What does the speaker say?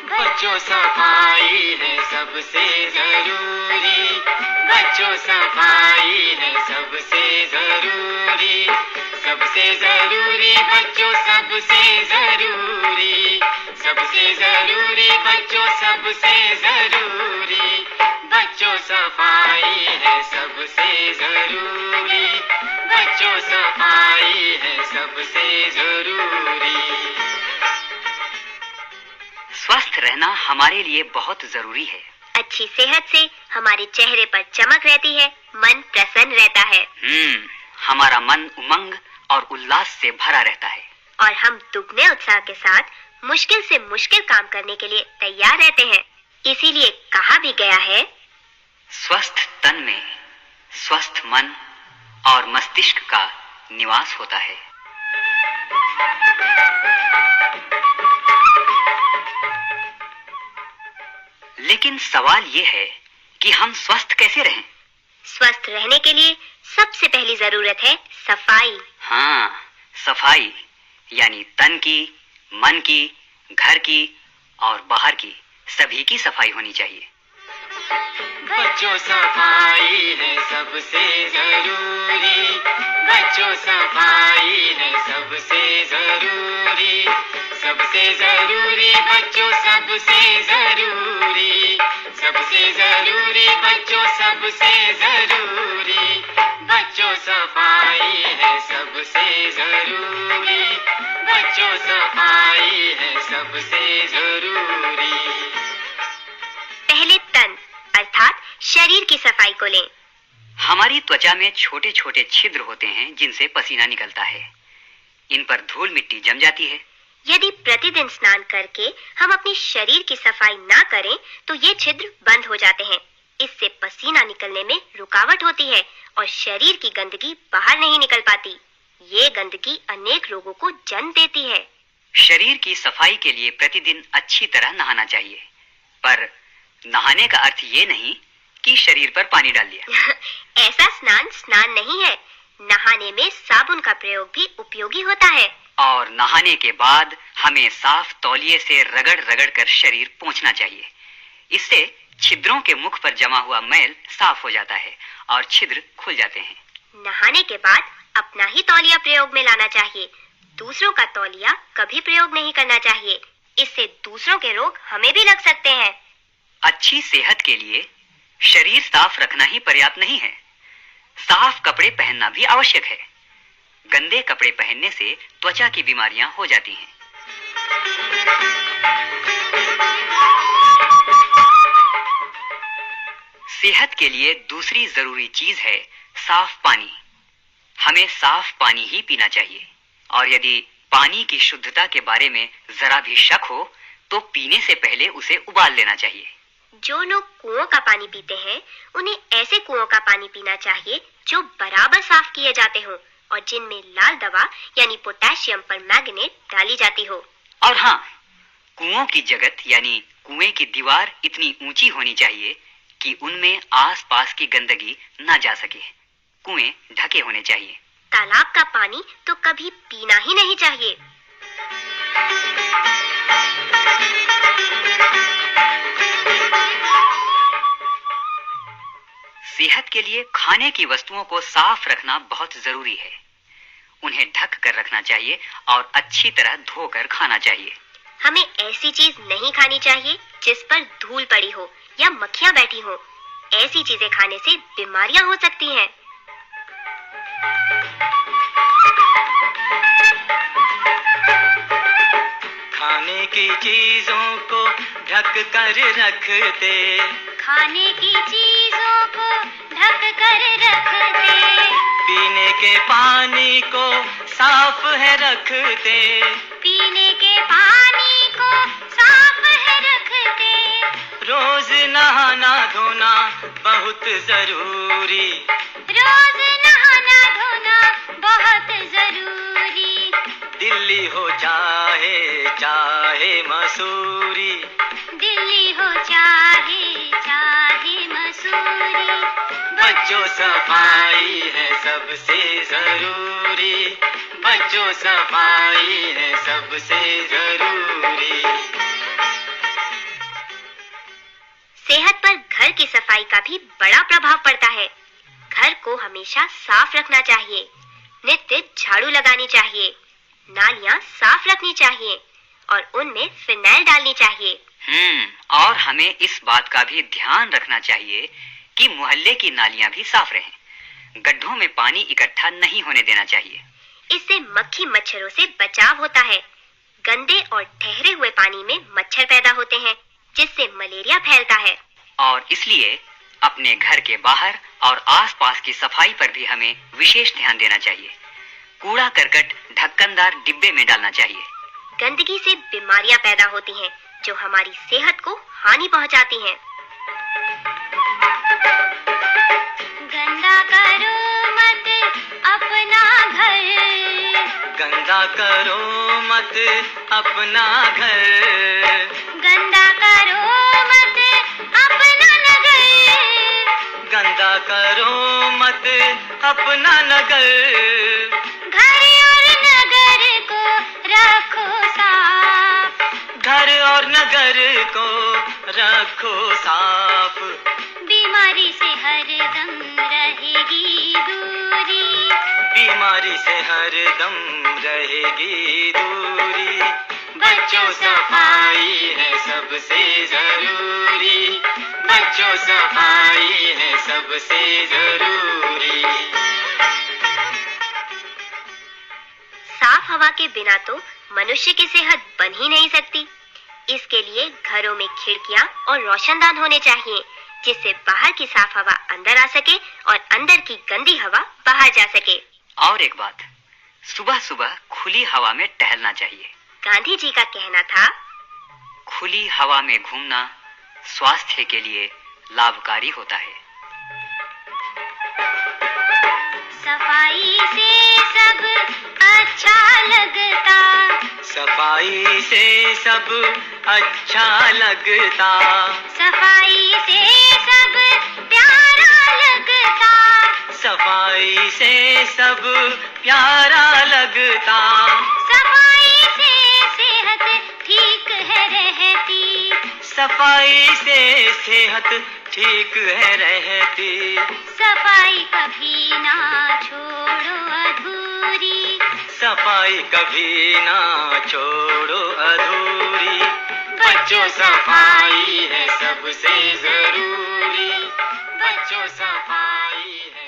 बच्चों सफाई है सबसे जरूरी, बच्चों सफाई है सबसे जरूरी, सबसे जरूरी बच्चों सबसे जरूरी, सबसे जरूरी बच्चों सबसे जरूरी, बच्चों सफाई है सबसे जरूरी, बच्चों सफाई है सबसे जरूरी। स्वस्थ रहना हमारे लिए बहुत जरूरी है। अच्छी सेहत से हमारे चेहरे पर चमक रहती है, मन प्रसन्न रहता है। हमारा मन उमंग और उल्लास से भरा रहता है और हम दुगने उत्साह के साथ मुश्किल से मुश्किल काम करने के लिए तैयार रहते हैं। इसीलिए कहा भी गया है, स्वस्थ तन में स्वस्थ मन और मस्तिष्क का निवास होता है। लेकिन सवाल ये है कि हम स्वस्थ कैसे रहें? स्वस्थ रहने के लिए सबसे पहली जरूरत है सफाई। हाँ, सफाई यानी तन की, मन की, घर की और बाहर की सभी की सफाई होनी चाहिए। बच्चों सफाई है सबसे जरूरी, बच्चों सफाई है सबसे जरूरी, सबसे जरूरी बच्चों सबसे जरूरी, सबसे जरूरी बच्चों सबसे जरूरी, बच्चों सफाई है सबसे जरूरी, बच्चों सफाई है सबसे जरूरी। पहले तन अर्थात शरीर की सफाई को लें। हमारी त्वचा में छोटे छोटे छिद्र होते हैं जिनसे पसीना निकलता है। इन पर धूल मिट्टी जम जाती है। यदि प्रतिदिन स्नान करके हम अपने शरीर की सफाई ना करें तो ये छिद्र बंद हो जाते हैं। इससे पसीना निकलने में रुकावट होती है और शरीर की गंदगी बाहर नहीं निकल पाती। ये गंदगी अनेक रोगों को जन्म देती है। शरीर की सफाई के लिए प्रतिदिन अच्छी तरह नहाना चाहिए, पर नहाने का अर्थ ये नहीं कि शरीर पर पानी डाल दिया। ऐसा स्नान नहीं है। नहाने में साबुन का प्रयोग भी उपयोगी होता है। और नहाने के बाद हमें साफ तौलिए से रगड़ रगड़ कर शरीर पोंछना चाहिए। इससे छिद्रों के मुख पर जमा हुआ मैल साफ हो जाता है और छिद्र खुल जाते हैं। नहाने के बाद अपना ही तौलिया प्रयोग में लाना चाहिए। दूसरों का तौलिया कभी प्रयोग नहीं करना चाहिए। इससे दूसरों के रोग हमें भी लग सकते हैं। अच्छी सेहत के लिए शरीर साफ रखना ही पर्याप्त नहीं है, साफ कपड़े पहनना भी आवश्यक है। गंदे कपड़े पहनने से त्वचा की बीमारियां हो जाती हैं। सेहत के लिए दूसरी जरूरी चीज है साफ पानी। हमें साफ पानी ही पीना चाहिए और यदि पानी की शुद्धता के बारे में जरा भी शक हो तो पीने से पहले उसे उबाल लेना चाहिए। जो लोग कुओं का पानी पीते हैं उन्हें ऐसे कुओं का पानी पीना चाहिए जो बराबर साफ किए जाते हों और जिनमें लाल दवा यानी पोटेशियम परमैंगनेट डाली जाती हो। और हाँ, कुओं की जगत यानी कुएं की दीवार इतनी ऊंची होनी चाहिए कि उनमें आसपास की गंदगी न जा सके। कुएं ढके होने चाहिए। तालाब का पानी तो कभी पीना ही नहीं चाहिए। सेहत के लिए खाने की वस्तुओं को साफ रखना बहुत जरूरी है। उन्हें ढक कर रखना चाहिए और अच्छी तरह धोकर खाना चाहिए। हमें ऐसी चीज नहीं खानी चाहिए जिस पर धूल पड़ी हो या मक्खियां बैठी हो। ऐसी चीजें खाने से बीमारियां हो सकती हैं। खाने की चीजों को ढक कर रखते, खाने की चीजों को ढक कर रखते, पीने के पानी को साफ है रखते, पीने के पानी को साफ है रखते, रोज नहाना धोना बहुत जरूरी, रोज नहाना धोना बहुत जरूरी, दिल्ली हो चाहे मसूरी, दिल्ली हो चाहे मसूरी, बच्चों सफाई है सबसे जरूरी, बच्चों सफाई है सबसे जरूरी। की सफाई का भी बड़ा प्रभाव पड़ता है। घर को हमेशा साफ रखना चाहिए, नित्य झाड़ू लगानी चाहिए, नालियां साफ रखनी चाहिए और उनमें फिनाइल डालनी चाहिए। और हमें इस बात का भी ध्यान रखना चाहिए कि मोहल्ले की नालियां भी साफ रहें। गड्ढों में पानी इकट्ठा नहीं होने देना चाहिए। इससे मक्खी मच्छरों से बचाव होता है। गंदे और ठहरे हुए पानी में मच्छर पैदा होते हैं, जिससे मलेरिया फैलता है। और इसलिए अपने घर के बाहर और आसपास की सफाई पर भी हमें विशेष ध्यान देना चाहिए। कूड़ा करकट ढक्कनदार डिब्बे में डालना चाहिए। गंदगी से बीमारियां पैदा होती हैं, जो हमारी सेहत को हानि पहुंचाती हैं। गंदा करो मत अपना घर, गंदा करो मत अपना घर, गंदा करो मत अपना नगर, गंदा करो मत अपना नगर, घर और नगर को रखो साफ, घर और नगर को रखो साफ। बीमारी से हरदम रहेगी दूरी, बीमारी से हरदम रहेगी दूरी। बच्चों सफाई है सबसे जरूरी, बच्चों सफाई है सबसे जरूरी। साफ हवा के बिना तो मनुष्य की सेहत बन ही नहीं सकती। इसके लिए घरों में खिड़कियां और रोशनदान होने चाहिए, जिससे बाहर की साफ हवा अंदर आ सके और अंदर की गंदी हवा बाहर जा सके। और एक बात, सुबह सुबह खुली हवा में टहलना चाहिए। गांधी जी का कहना था, खुली हवा में घूमना स्वास्थ्य के लिए लाभकारी होता है। सफाई से सब अच्छा लगता, सफाई से सब अच्छा लगता, सफाई से सब प्यारा लगता, सफाई से सब प्यारा लगता, सफाई से सेहत ठीक है रहती, सफाई से सेहत ठीक है रहती। सफाई कभी ना छोड़ो अधूरी, सफाई कभी ना छोड़ो अधूरी। बच्चों सफाई है सबसे जरूरी, बच्चों सफाई है